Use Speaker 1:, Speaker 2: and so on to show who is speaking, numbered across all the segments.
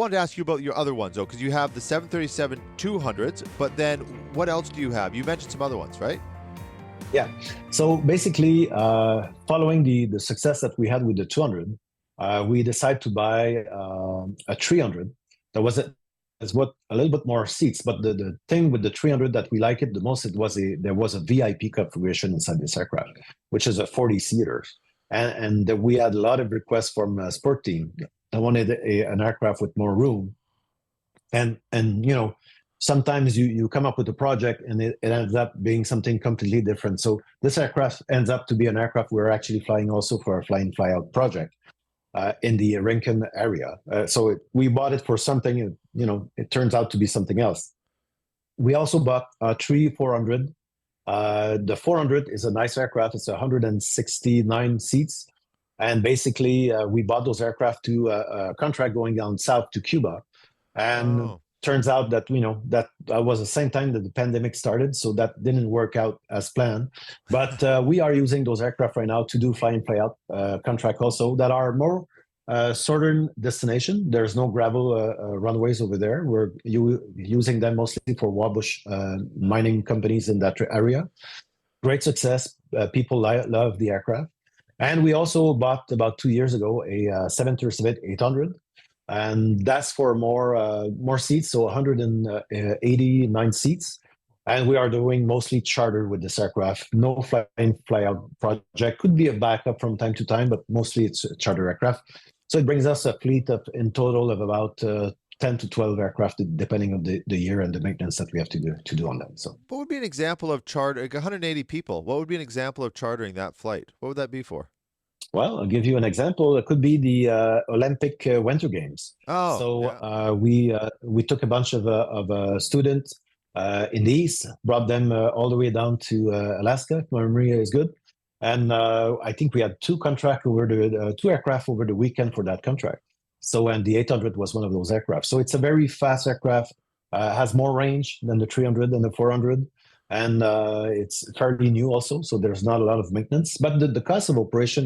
Speaker 1: wanted to ask you about your other ones, though, because you have the 737-200s, but then what else do you have? You mentioned some other ones, right?
Speaker 2: Yeah. So basically, following the success that we had with the 200, we decided to buy a 300. That was a little bit more seats, but the thing with the 300 that we like it the most, there was a VIP configuration inside this aircraft, which is a 40-seater, and we had a lot of requests from a sport team. I wanted an aircraft with more room, and sometimes you come up with a project and it ends up being something completely different. So this aircraft ends up to be an aircraft we're actually flying also for a fly-in fly-out project in the Rincon area. So we bought it for something, it turns out to be something else. We also bought 400. The 400 is a nice aircraft. It's 169 seats. And basically, we bought those aircraft to a contract going down south to Cuba. And turns out that, that was the same time that the pandemic started. So that didn't work out as planned. But we are using those aircraft right now to do fly-in, fly-out contract also that are more southern destination. There's no gravel runways over there. We're using them mostly for Wabush mining companies in that area. Great success. People love the aircraft. And we also bought about 2 years ago a 737-800, and that's for more seats, so 189 seats. And we are doing mostly charter with this aircraft. No fly-in, fly-out project. Could be a backup from time to time, but mostly it's a charter aircraft. So it brings us a fleet in total of about 10 to 12 aircraft, depending on the year and the maintenance that we have to do on them. So,
Speaker 1: what would be an example of charter? Like 180 people. What would be an example of chartering that flight? What would that be for?
Speaker 2: Well, I'll give you an example. It could be the Olympic Winter Games.
Speaker 1: Oh,
Speaker 2: so we took a bunch of students in the east, brought them all the way down to Alaska, if my memory is good. And I think we had two aircraft over the weekend for that contract. So, and the 800 was one of those aircraft. So it's a very fast aircraft, has more range than the 300 and the 400. And it's fairly new also, so there's not a lot of maintenance. But the cost of operation,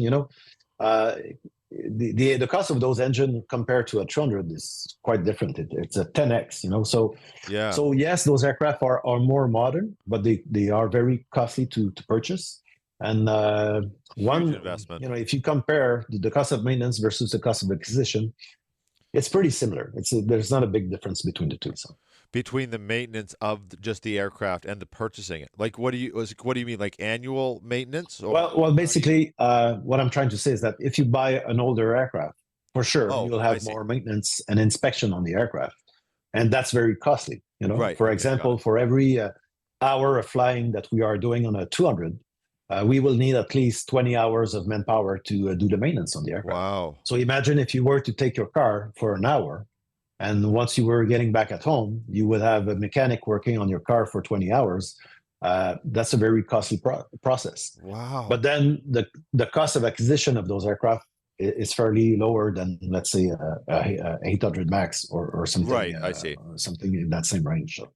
Speaker 2: the cost of those engines compared to a 200 is quite different. It's a 10x, So
Speaker 1: yeah.
Speaker 2: So yes, those aircraft are more modern, but they are very costly to purchase. And one
Speaker 1: investment.
Speaker 2: If you compare the cost of maintenance versus the cost of acquisition, it's pretty similar. There's not a big difference between the two. So.
Speaker 1: Between the maintenance of just the aircraft and the purchasing it, like what do you mean, like annual maintenance? Or
Speaker 2: well, basically, what I'm trying to say is that if you buy an older aircraft, for sure you'll have more maintenance and inspection on the aircraft, and that's very costly.
Speaker 1: Right.
Speaker 2: For example, for every hour of flying that we are doing on a 200, we will need at least 20 hours of manpower to do the maintenance on the aircraft.
Speaker 1: Wow.
Speaker 2: So imagine if you were to take your car for an hour, and once you were getting back at home, you would have a mechanic working on your car for 20 hours. That's a very costly process.
Speaker 1: Wow.
Speaker 2: But then the cost of acquisition of those aircraft is fairly lower than, let's say, a 800 MAX or something.
Speaker 1: Right, I see.
Speaker 2: Something in that same range. So.